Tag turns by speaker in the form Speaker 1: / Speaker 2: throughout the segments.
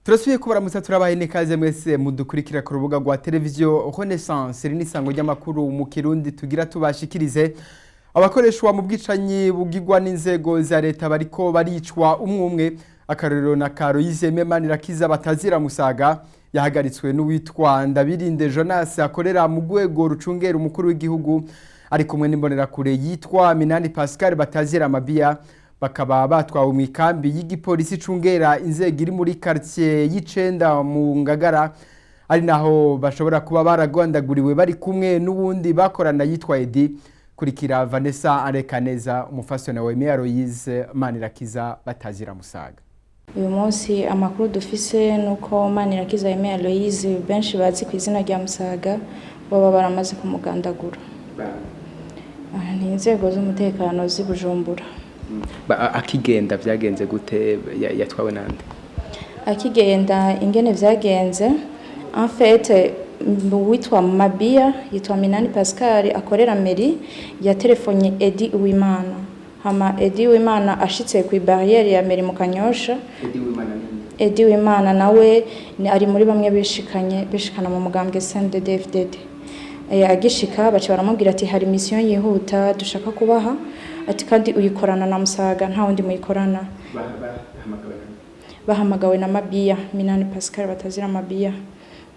Speaker 1: Turasubiye kubaramutsa turabaye nikaze mwese mudukurikira ku rubuga rwa televiziyo Renaissance rinisango ry'amakuru mu Kirundi tugira tubashikirize abakoreshwa mu bwicanyi bugirwa n'inzego za leta bariko baricwa umwe akarorero na Karo Manirakiza batazira Musaga yahagaritswe n'uwitwa Ndabirinde Jonas akorera mu rwego rucungera umukuru w'igihugu ari kumwe n'imbonera kure yitwa Minani Pascal batazira Mabia bakaba batwawe mu ikambi y'igipolisi cungera inzego iri muri quartier y'Icenda mu Ngagara ari naho bashobora kuba baragwandaguriwe bari kumwe n'uwundi bakorana yitwa Edi kurikira Vanessa Arekaneza umufasoni wa Aloise Manirakiza batazira Musaga.
Speaker 2: Uyu munsi amakuru dufise nuko Manirakiza Aloise benshi bazi ku izina rya Musaga baba baramaze kumugandagura. Ni inzego z'umutekano z'Ibujumbura.
Speaker 1: Akigenda vyagenze gute yatwawe nande?
Speaker 2: Akigenda ingene vyagenze en fait witwa Mabia yitwa Minani Pascal akorera meri ya telefonye Edi Uwimana hama Edi Uwimana ashitse ku barriere ya meri mu Kanyosha. Edi Uwimana nawe ari muri bamwe bishikana mu mugambwe CNDD-FDD. Agishika baca baramubwira ati hari mission yihuta dushaka kubaha ati kandi uyikorana na Musaga nta wundi muyikorana. Bahamagawe na Mabia Minani Pascal batazira Mabia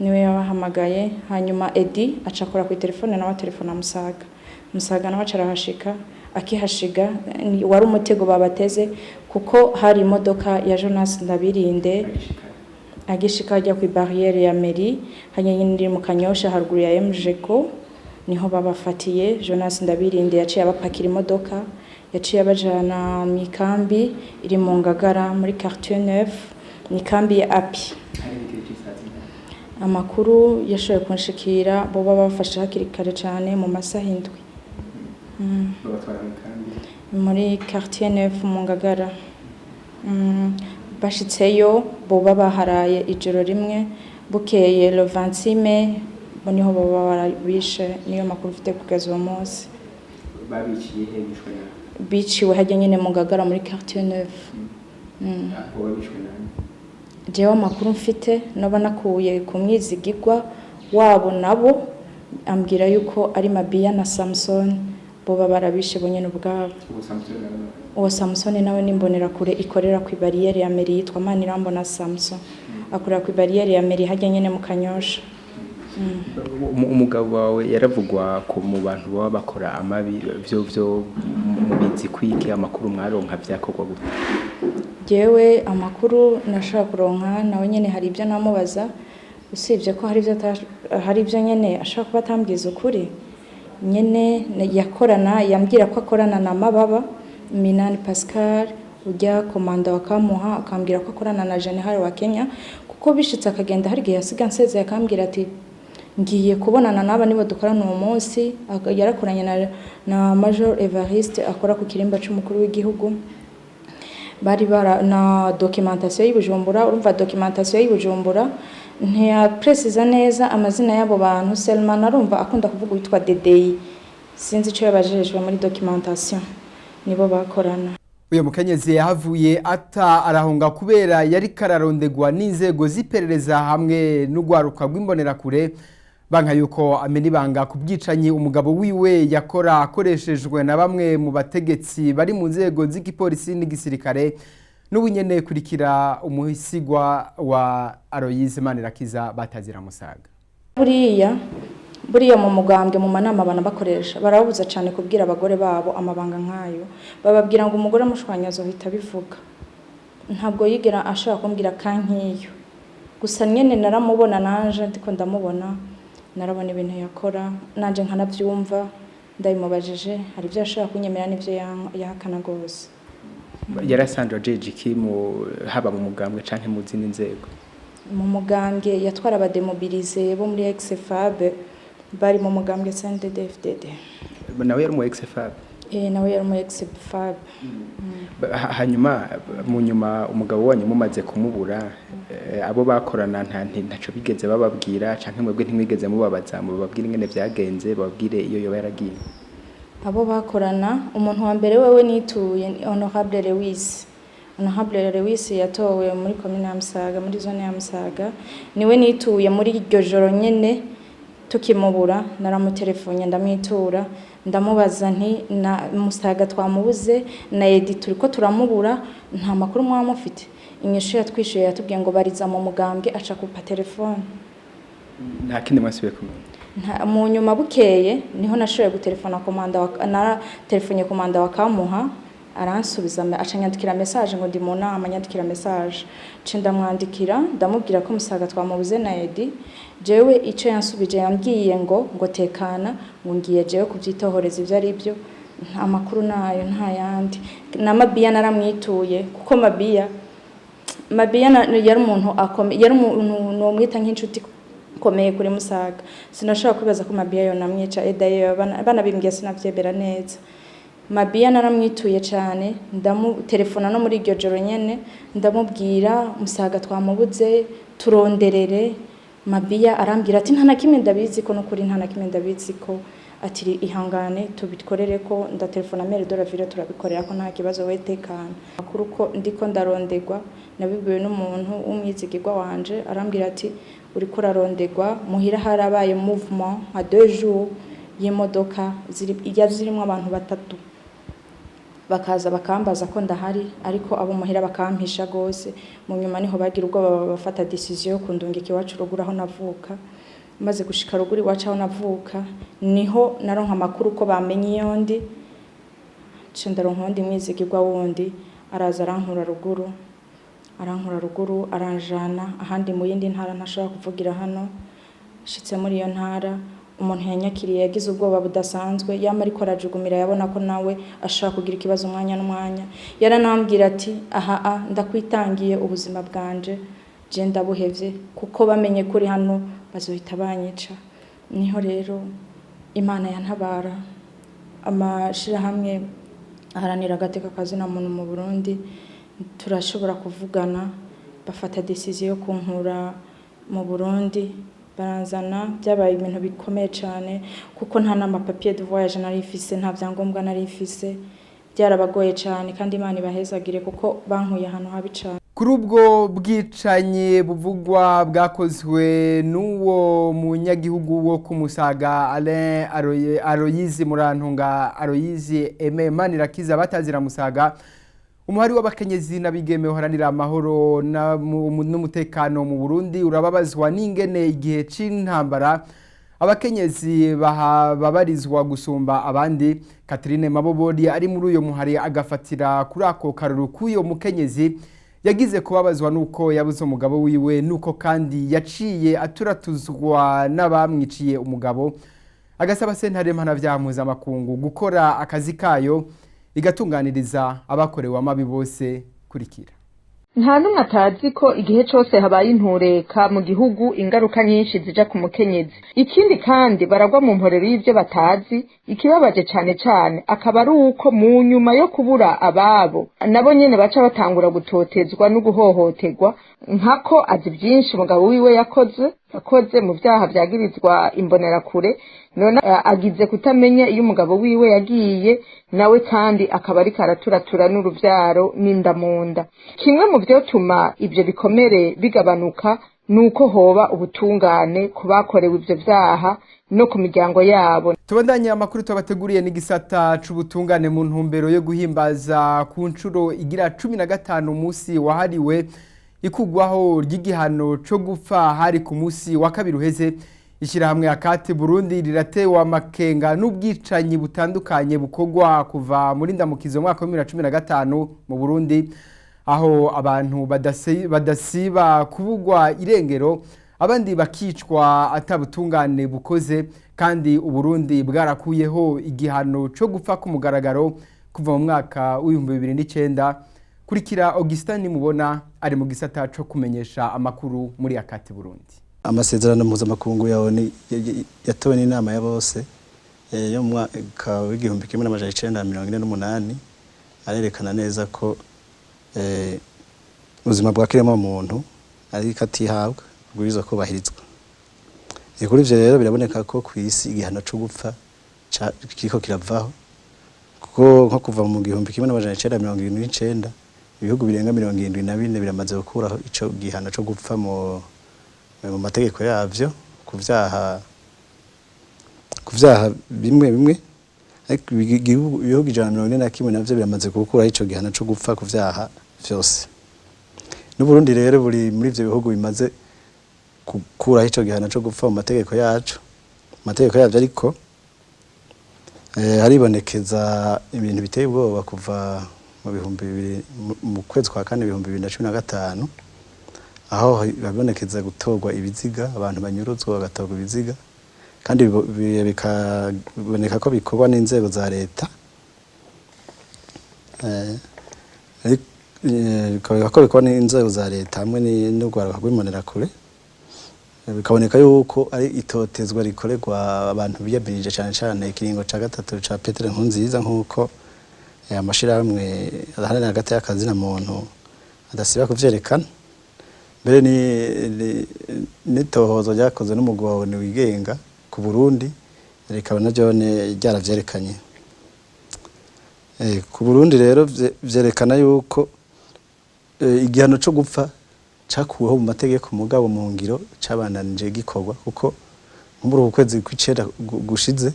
Speaker 2: niwe yabahamagaye hanyuma Edi acakora ku telefone na wa telefona Musaga. Musaga nawe acarahashika akihashiga wari umutego babateze kuko hari imodoka ya Jonas Ndabirinde agishika ajya ku barriere ya meri hanyine mu Kanyosha haruguru ya MJko niho babafatiye. Jonas Ndabirinde yaciye abapakira imodoka yaciye abajana mu ikambi iri mu Ngagara muri quartier 9 ni kambi ya Api. Amakuru yashoye kunshikira bo babafasha hakiri kare cyane mu masaha indwi muri quartier 9 mu Ngagara. Bashitseyo bo babaharaye ijoro rimwe bukeye le 26 mai boniho baba barabishe niyo makuru mfite kugeza uwo munsi.
Speaker 1: Babiciye hejwe na
Speaker 2: biciwe hajya nyene mu Ngagara muri quartier 9. Jewe makuru mfite naba nakuye ku mwizigirwa wabo nabo ambwira yuko ari Mabia na Samson bo barabishe bonyene ubwabo. Uwo Samson nawe nimbonera kure ikorera ku barriere ya meri yitwa Manirambo na Samson akorera ku barriere ya meri hajya nyene mu Kanyosha.
Speaker 1: Umugabo wawe yaravugwa ko mu bantu baba bakora amabi byo mubizi kwiki amakuru mwaronka vyakorwa gute?
Speaker 2: Jewe amakuru nashaka kuronka nawe nyene hari ibyo namubaza usibye ko hari ibyo nyene ashaka kuba atambwiza ukuri nyene yakorana yambwira ko akorana na Mababa Minani Pascal ujya komanda wa Kamuha akambwira ko akorana na General wa Kenya kuko bishitse akagenda hari gihe yasiga nseze yakambwira ati ngiye kubonana naba nibo dukorana uwo munsi. Yarakoranye na Major Evariste akora ku kirimba cy'umukuru w'igihugu bari bara na documentation y'Ibujumbura. Urumva documentation y'Ibujumbura ntiya precise neza amazina y'abo bantu. Selman arumva akunda kuvuga witwa Dedei sinzi cyo yabajejwe muri documentation nibo bakorana.
Speaker 1: Uyo mukenyezi yahavuye ata arahunga kubera yari kararondegwa n'inzego ziperereza hamwe n'ugwaruka rw'imbonera kure banka yuko ameni banga kubwicanyi umugabo wiwe yakora akoreshejwe na bamwe mu bategetsi bari mu nzego z'igipolisi n'igisirikare n'ubunyene kurikira umuhisigwa wa Aloise Manirakiza batazira Musaga.
Speaker 2: Buriya mu mugambwe mu manama abana bakoresha barabuza cyane kubwira abagore babo amabanga nkayo bababwira ngo umugore mushwanyazo hita bivuga ntabwo yigera ashaka kumbwira kankiyo gusa nyene naramubona nanje ndiko ndamubona narabona ibintu yakora nanje nkanavyumva ndabimubajije hari byo ashaka kunyemera n'ivyo yahakana gose.
Speaker 1: Yarasandra JJK mu haba mu mugambwe canke mu zindi nzego?
Speaker 2: Mu mugambwe yatwara abademobilize bo muri XFAB bari mu mugambwe CNDD-FDD.
Speaker 1: Nawe yari mu XFAB?
Speaker 2: Nawe yari mu XFAB.
Speaker 1: Hanyuma mu nyuma umugabo wanyu mumaze kumubura abo bakorana ntaco bigeze bababwira canke mwebwe ntimwigeze mubabaza mu bababwira ingene vyagenze bababwire iyo yoba yaragiye?
Speaker 2: Abo bakorana umuntu wa mbere wewe nituye Honorable Lewis Honorable Lewis yatowe muri commune ya Musaga muri zone ya Musaga niwe nituye muri iryo joro nyene tukimubura naramutelefone ndamwitura ndamubaza nti na Musaga twamubuze na Edi turiko turamubura nta makuru mwamufite inyishu yatwishuye yatubwiye ngo bariza mu mugambwe aca kupa telefone
Speaker 1: nta kindi mwasubiye kumenya
Speaker 2: mu nyuma bukeye niho nashoboye gutelefona telefone komanda wa Kamuha aransubiza acanyandikira message ngo ndi mu nama nyandikira message cinda mwandikira ndamubwira ko Musaga twamubuze na Edi jewe ico yansubije yambwiye ngo tekana ngo ngiye jewe kuvyitohoreza ivyo ari byo nta makuru nayo nta yandi na Mabiya naramwituye kuko Mabiya yari umuntu akomeye yari umuntu no mwita nk'inshuti komeye kuri Musaga sinashaka kwibaza ko Mabiya yo namwica edaye bana bimbwiye sinavyebera neza Mabiya naramwituye cyane ndamutelefona no muri iryo joro nyene ndamubwira Musaga twamubuze turonderere Mabiya arambwira ati nta nakimwe ndabizi ko no kuri nta nakimwe ndabizi ko ati ihangane tubikorere ko ndatelefona mere de la ville turabikorera ko nta kibazo wetekana makuru ko ndiko ndarondegwa nabibwiwe n'umuntu umwizigirwa wanje arambwira ati uri ko rarondegwa muhira harabaye movement a 2 jours y'imodoka zirimo abantu batatu bakaza bakambaza ko ndahari ariko abo muhira bakampisha gose mu nyuma niho bagira ubwo bafata decision yo kundungika iwacu ruguru aho navuka maze gushika ruguru iwacu aho navuka niho naronka makuru ko bamenye yondi cendaronka undi mwizigirwa wundi araza arankura ruguru aranjana ahandi mu yindi ntara ntashobora kuvugira hano shitse muri iyo ntara umuntu yanyakiriye yagize ubwoba budasanzwe yama ariko arajugumira yabona ko nawe ashaka kugira ikibazo umwanya n'umwanya yaranambwira ati aha ndakwitangiye ubuzima bwanje je ndabuhevye kuko bamenye kuri hano bazohita banyica niho rero Imana yantabara amashira hamwe aharanira agateka kazina muntu mu Burundi turashobora kuvugana bafata decision yo kunkura mu Burundi baranzana byabaye ibintu bikomeye cyane kuko nta nama papier de voyage nari ifise nta byangombwa nari ifise byarabagoye cyane kandi Imana ibahezagire kuko bankuye ahantu habi cyane
Speaker 1: kuri ubwo bwicanyi buvugwa bwakozwe n'uwo munyagihugu wo kumusaga Alain Aroyizi Murantunga Aroyizi Manirakiza batazira Musaga umuhari w'abakenyezi nabigeme uharanira amahoro n'umutekano mu Burundi urababazwa n'ingene igihe c'intambara abakenyezi babarizwa gusumba abandi. Catherine Mabobodi ari muri uyo muhari agafatira kuri ako karuru k'uyo mukenyezi yagize kubabazwa nuko yabuze umugabo wiwe nuko kandi yaciye aturatuzwa n'abamwiciye umugabo agasaba sentare mpanavyaha mpuzamakungu gukora akazi kayo igatunganiriza abakorewe amabi bose kurikira.
Speaker 3: Nta numwe atazi ko igihe cyose habaye intureka mu gihugu ingaruka nyinshi zija ku mukenyezi. Ikindi kandi baragwa mu mporero y'ivyo batazi, ikibabaje cyane akaba ari uko mu nyuma yo kubura ababo nabo nyene baca batangura gutotezwa no guhohoterwa nkako azi byinshi umugabo wiwe yakoze mu vyaha vyagirizwa imbonerakure none agize kutamenya iyo umugabo wiwe yagiye nawe kandi akaba ari karaturatura n'uruvyaro n'indamunda. Kimwe mu vyotuma ivyo bikomere bigabanuka nuko hoba ubutungane kubakorewe ivyo vyaha no ku miryango yabo.
Speaker 1: Tubandanye amakuru tubateguriye n'igisata c'ubutungane mu ntumbero yo guhimbaza ku ncuro igira 15 umunsi wahariwe ikugwaho ry'igihano cyo gupfa hari ku munsi wa kabiri uheze. Ishirahamwe akati Burundi riratewa amakenga n'ubwicanyi butandukanye bukogwa kuva muri ndamukizo mwaka wa 2015 mu Burundi aho abantu badasiba kubugwa irengero abandi bakicwa atabutungane bukoze kandi Uburundi bwarakuyeho igihano cyo gupfa ku mugaragaro kuva mu mwaka wa 2009. Kurikira Augustin mubona ari mu gisata cyo kumenyesha amakuru muri akati Burundi.
Speaker 4: Amasezerano mpuzamakungu yatowe n'inama ya bose yo mu mwaka wa 1948 arerekana neza ko ubuzima bwa kirema muntu ari katihabwa bwirizwa kubahirizwa. Kuri ivyo rero biraboneka ko kwisi igihano cyo gupfa kiko kiravaho kuko nko kuva mu 1979 ibihugu birenga 74 biramaze gukuraho ico gihano cyo gupfa mu mategeko yavyo ku vyaha bimwe bimwe, ariko ibihugu 141 navyo biramaze gukuraho ico gihano cyo gupfa ku vyaha vyose. N'Uburundi rero buri muri ivyo bihugu bimaze gukuraho ico gihano cyo gupfa mu mategeko yacu. Amategeko yavyo ariko haribonekeza ibintu biteye ubwoba kuva mu kwezi kwa kane 2015, aho babonekeza gutorwa ibiziga, abantu banyuruzwa bagatorwa ibiziga, kandi bikaboneka ko bikorwa n'inzego za leta, bikaboneka ko bikorwa n'inzego za leta hamwe n'urwaruka rw'imbonerakure, bikaboneka yuko ari itotezwa rikorerwa abantu biyamirije cyane cyane ikiringo ca gatatu ca Petero Nkurunziza, nk'uko amashirahamwe aharanira hagati y'akazi na muntu adasiba kuvyerekana. Mbere n'itohozo ryakozwe n'umugabo wigenga ku Burundi rikaba naryo ryaravyerekanye. Ku Burundi rero vyerekana yuko igihano cyo gupfa cakuweho mu mategeko mugabo mu ngiro cabandanije gikorwa, kuko muri uku kwezi kw'icenda gushize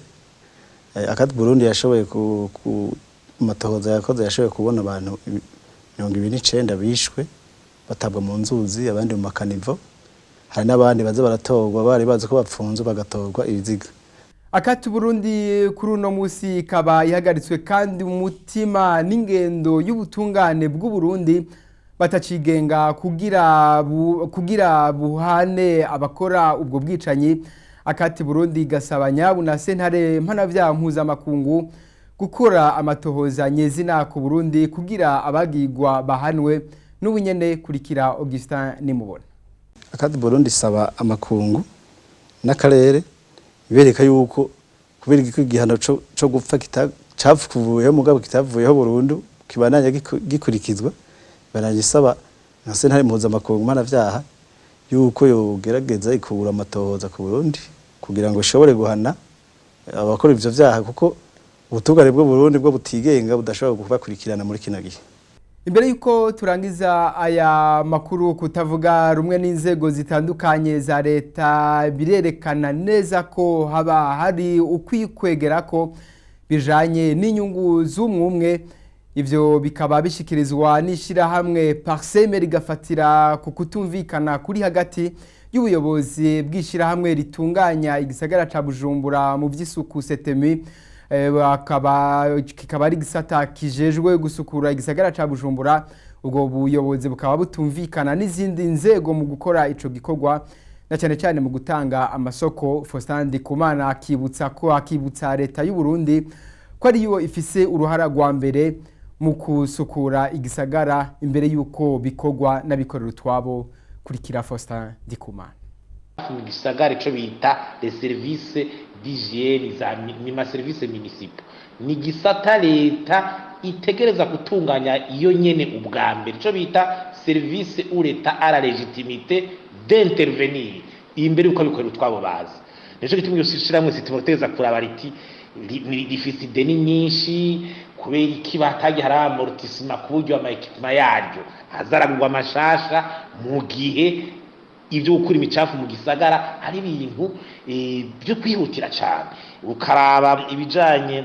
Speaker 4: akati Burundi yashoboye ku matohoza yakoze yashoboye kubona abantu 29 bishwe batabwa mu nzuzi, abandi mu makanivo, hari n'abandi baza baratorwa bari bazi ko bapfunzwe bagatorwa ibiziga.
Speaker 1: Akati Burundi kuri uno musi kaba yahagaritswe kandi umutima n'ingendo y'ubutungane bw'u Burundi batacigenga kugira buhane abakora ubwo bwicanyi. Akati Burundi gasaba nyabuna sentare mpanavyaha mpuzamakungu gukora amatohoza nyezina ku Burundi kugira abagirwa bahanwe. N'ubunyene kurikira Augustin Nimubona.
Speaker 4: Akati Burundi saba amakungu n'akarere bereka yuko kubera igihano cyo gupfa cyavuyeho mugabo kitavuyeho burundu kibananya gikurikizwa, baragisaba na sentare mpuzamakungu mpanavyaha yuko yogerageza ikubura amatohoza ku Burundi kugira ngo ishobore guhana abakora ivyo vyaha, kuko ubutungane bwo Burundi bwo butigenga budashobora kubakurikirana muri kino gihe.
Speaker 1: Imbere yuko turangiza aya makuru, kutavuga rumwe n'inzego zitandukanye za leta birerekana neza ko haba hari ukwikwegera ko bijanye n'inyungu z'umwe. Ivyo bikaba bishikirizwa n'ishirahamwe Parseme rigafatira ku kutumvikana kuri hagati y'ubuyobozi bw'ishirahamwe ritunganya igisagara ca Bujumbura mu vy'isuku Setemi, kikaba ari gisata kijejwe gusukura igisagara ca Bujumbura. Ubwo buyobozi bukaba butumvikana n'izindi nzego mu gukora ico gikorwa, na cyane cyane mu gutanga amasoko. Faustin Ndikumana akibutsa leta y'u Burundi ko ariyo ifise uruhara rwa mbere mu kusukura igisagara imbere yuko bikorwa n'abikorera utwabo. Kurikira Faustin Ndikumana.
Speaker 5: Igisagara ico bita les services d'hygiène ni ma service municipal, ni gisata leta itegereza gutunganya iyo nyene ubwa mbere, ico bita service où l'État a la légitimité d'intervenir imbere uko bikorera utwabo bazi. Nico gituma iyo shiramwe sitimotegeza kuraba riti rifise ideni nyinshi kubera iki batagiye hari amortissement ku buryo ama-equipement yaryo hazaragurwa amashasha mu gihe ibyo gukura imicafu mu gisagara ari ibintu byo kwihutira cyane. Ukaraba ibijanye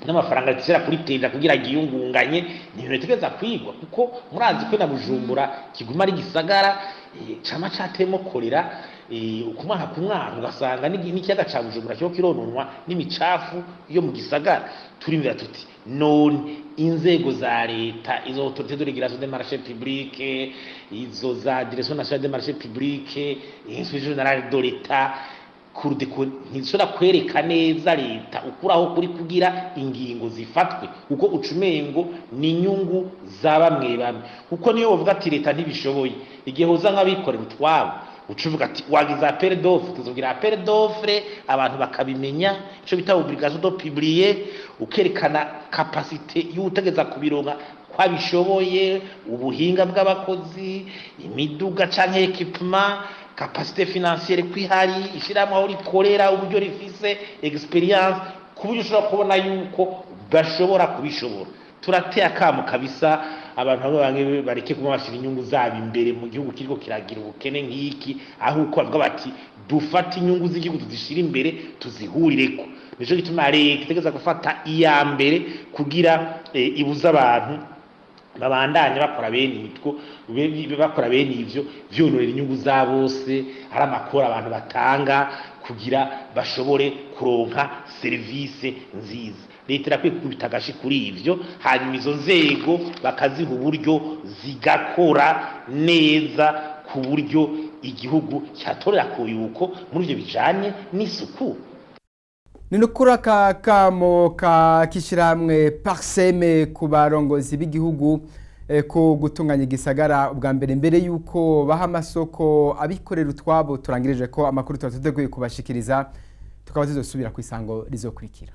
Speaker 5: n'amafaranga tizera kuri tenda kugira giyungunganye ni ibintu bitegeza kwigwa, kuko murazi ko na Bujumbura kiguma ari gisagara cama catemo korera ukumwaka kumwaka, ugasanga n'ikiyaga ca Bujumbura cyo kirononwa n'imicafu yo mu gisagara. Turimvira tuti none inzego za leta, izo autorité de régulation des marchés publics, izo za direction nationale des marchés publics, inspection générale de l'État, ntishobora kwereka neza leta ukuraho kuri kugira ingingo zifatwe, kuko ucumengo ni inyungu za bamwe bamwe. Kuko niyo bavuga ati leta ntibishoboye, igihe hoza nk'abikorera utwabo ucuvuga ati wagiza appel d'offre, tuzogira appel d'offre abantu bakabimenya, ico bita obligation de publier, ukerekana capacité y'utegeza kubironka kwabishoboye, ubuhinga bw'abakozi, imiduga canke equipement, capacité financière kwihari, ishiramwe aho rikorera, uburyo rifise experience, kuburyo ushobora kubona yuko bashobora kubishobora. Turateye akamu kabisa abantu bamwe bamwe bareke kuma bashira inyungu zabo imbere mu gihugu kiriko kiragira ubukene nk'iki, aho uko bavuga bati dufata inyungu z'igihugu tuzishira imbere tuzihurireko. Nico gituma leta itegeza gufata iya mbere kugira ibuza abantu babandanye bakora bene imitwo bakora bene ivyo vyonorera inyungu za bose, hari amakuru abantu batanga kugira bashobore kuronka service nziza. Leta irakwiye kubita agashi kuri ivyo, hanyuma izo nzego bakaziha uburyo zigakora neza ku buryo igihugu cyatorera kuyuko muri ivyo bijanye n'isuku.
Speaker 1: Ninukura kamo ka kishiramwe parseme ku barongozi b'igihugu ko gutunganya igisagara ubwa mbere yuko baha amasoko abikorera utwabo. Turangirije ko amakuru tuteguye kubashikiriza, tukaba tuzosubira ku isango rizokurikira.